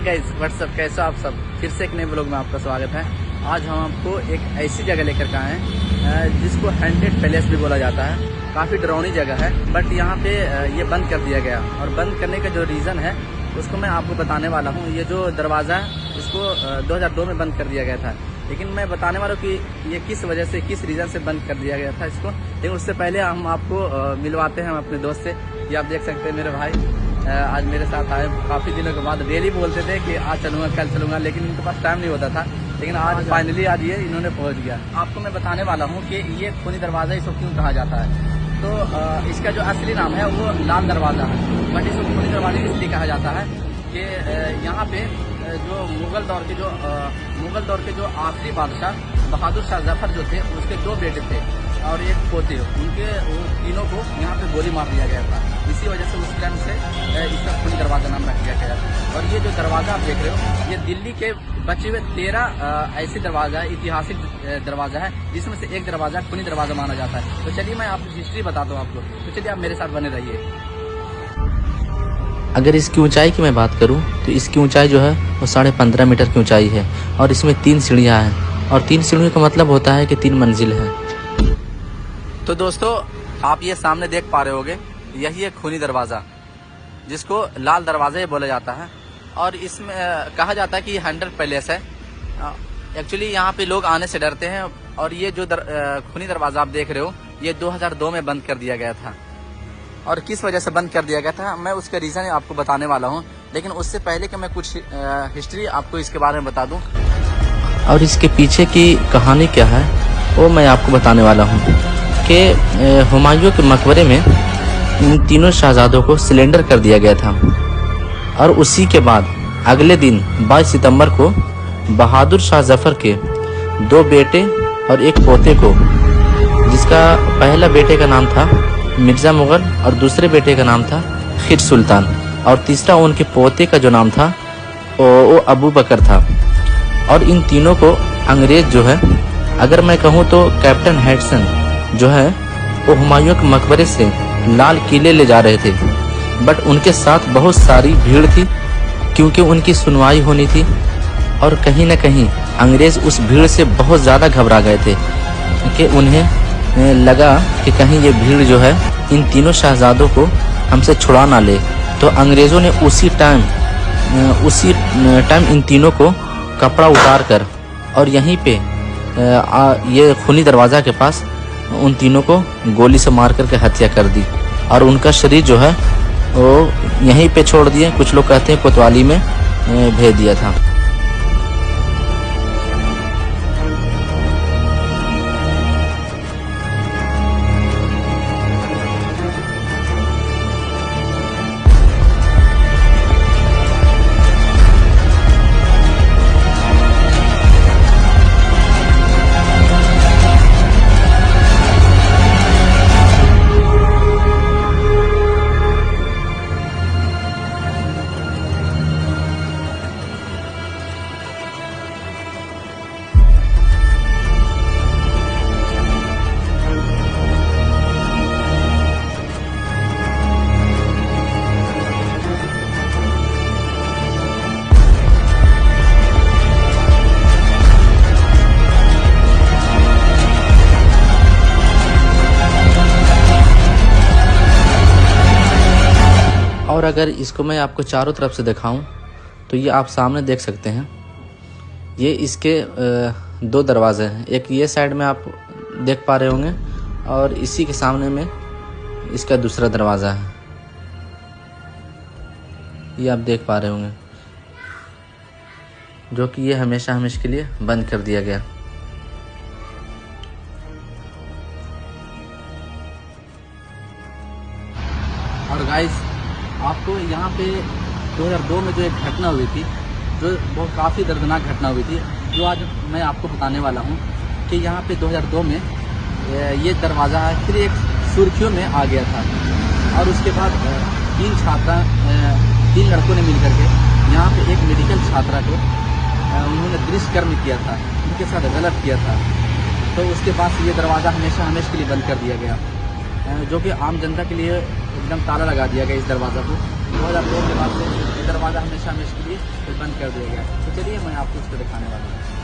Guys what's up, कैसे हो आप सब। फिर से एक नए ब्लॉग में आपका स्वागत है। आज हम आपको एक ऐसी जगह लेकर के आए हैं जिसको हॉन्टेड पैलेस भी बोला जाता है। काफ़ी डरावनी जगह है, बट यहाँ पे ये बंद कर दिया गया और बंद करने का जो रीज़न है उसको मैं आपको बताने वाला हूँ। ये जो दरवाज़ा है इसको 2002 में बंद कर दिया गया था, लेकिन मैं बताने वाला हूँ कि ये किस वजह से, किस रीज़न से बंद कर दिया गया था इसको। लेकिन उससे पहले हम आपको मिलवाते हैं अपने दोस्त से। ये आप देख सकते हैं मेरे भाई आज मेरे साथ आए। काफ़ी दिनों के बाद डेली बोलते थे कि आज चलूँगा कल चलूँगा, लेकिन इनके पास टाइम नहीं होता था। लेकिन आज फाइनली आज ये इन्होंने पहुँच गया। आपको मैं बताने वाला हूँ कि ये खूनी दरवाज़ा इसको क्यों कहा जाता है। तो इसका जो असली नाम है वो लाल दरवाज़ा है, बट इसको खूनी दरवाज़ा इसलिए कहा जाता है कि यहाँ पे जो मुगल दौर के जो आखिरी बादशाह बहादुर शाह जफर जो थे, उसके 2 बेटे थे और एक पोते। उनके तीनों को यहाँ पे गोली मार दिया गया था। इसी वजह से उस टाइम से इसका खूनी दरवाज़ा नाम रख दिया गया। और ये जो दरवाज़ा आप देख रहे हो, ये दिल्ली के बचे हुए 13 ऐसे दरवाज़ा है, ऐतिहासिक दरवाज़ा है, जिसमें से एक दरवाज़ा खूनी दरवाज़ा माना जाता है। तो चलिए मैं आपको हिस्ट्री बताता हूँ आपको। तो चलिए आप मेरे साथ बने रहिए। अगर इसकी ऊंचाई की मैं बात करूं तो इसकी ऊंचाई जो है वो 15.5 मीटर की ऊंचाई है और इसमें 3 सीढ़ियां हैं और 3 सीढ़ियों का मतलब होता है कि 3 मंजिल है। तो दोस्तों आप ये सामने देख पा रहे होगे, यही है खूनी दरवाज़ा, जिसको लाल दरवाज़ा बोला जाता है। और इसमें कहा जाता है कि ये हॉन्टेड पैलेस है। एक्चुअली यहाँ पे लोग आने से डरते हैं। और ये जो खूनी दरवाज़ा आप देख रहे हो, ये 2002 में बंद कर दिया गया था। और किस वजह से बंद कर दिया गया था मैं उसका रीज़न आपको बताने वाला हूँ, लेकिन उससे पहले कि मैं कुछ हिस्ट्री आपको इसके बारे में बता दूँ और इसके पीछे की कहानी क्या है वो मैं आपको बताने वाला हूँ कि हुमायूं के मकबरे में इन तीनों शहजादों को सिलेंडर कर दिया गया था। और उसी के बाद अगले दिन 22 सितंबर को बहादुर शाह जफर के 2 बेटे और एक पोते को, जिसका पहला बेटे का नाम था मिर्ज़ा मुग़ल और दूसरे बेटे का नाम था खिर सुल्तान और तीसरा उनके पोते का जो नाम था वो अबू बकर था। और इन तीनों को अंग्रेज़ जो है, अगर मैं कहूँ तो कैप्टन हैडसन जो है, वो हुमायूं के मकबरे से लाल किले ले जा रहे थे। बट उनके साथ बहुत सारी भीड़ थी क्योंकि उनकी सुनवाई होनी थी। और कहीं न कहीं अंग्रेज़ उस भीड़ से बहुत ज़्यादा घबरा गए थे कि उन्हें लगा कि कहीं ये भीड़ जो है इन तीनों शहजादों को हमसे छुड़ा ना ले। तो अंग्रेज़ों ने उसी टाइम इन तीनों को कपड़ा उतार कर और यहीं पे ये खूनी दरवाज़ा के पास उन तीनों को गोली से मार करके हत्या कर दी और उनका शरीर जो है वो यहीं पे छोड़ दिए। कुछ लोग कहते हैं कोतवाली में भेज दिया था। और अगर इसको मैं आपको चारों तरफ से दिखाऊं तो ये आप सामने देख सकते हैं, ये इसके 2 दरवाजे हैं। एक ये साइड में आप देख पा रहे होंगे और इसी के सामने में इसका दूसरा दरवाज़ा है, ये आप देख पा रहे होंगे, जो कि ये हमेशा हमेशा के लिए बंद कर दिया गया। और गाइस आपको यहाँ पे 2002 में जो एक घटना हुई थी, जो बहुत काफ़ी दर्दनाक घटना हुई थी, जो आज मैं आपको बताने वाला हूँ कि यहाँ पे 2002 में ये दरवाज़ा है फिर एक सुर्खियों में आ गया था। और उसके बाद 3 लड़कों ने मिल करके यहाँ पे एक मेडिकल छात्रा को उन्होंने दुष्कर्म किया था, उनके साथ गलत किया था। तो उसके बाद ये दरवाज़ा हमेशा के लिए बंद कर दिया गया, जो कि आम जनता के लिए एकदम ताला लगा दिया गया इस दरवाज़ा को। 2002 के बाद से ये दरवाज़ा हमेशा हमेशा के लिए बंद कर दिया गया। तो चलिए मैं आपको उसको दिखाने वाला हूँ।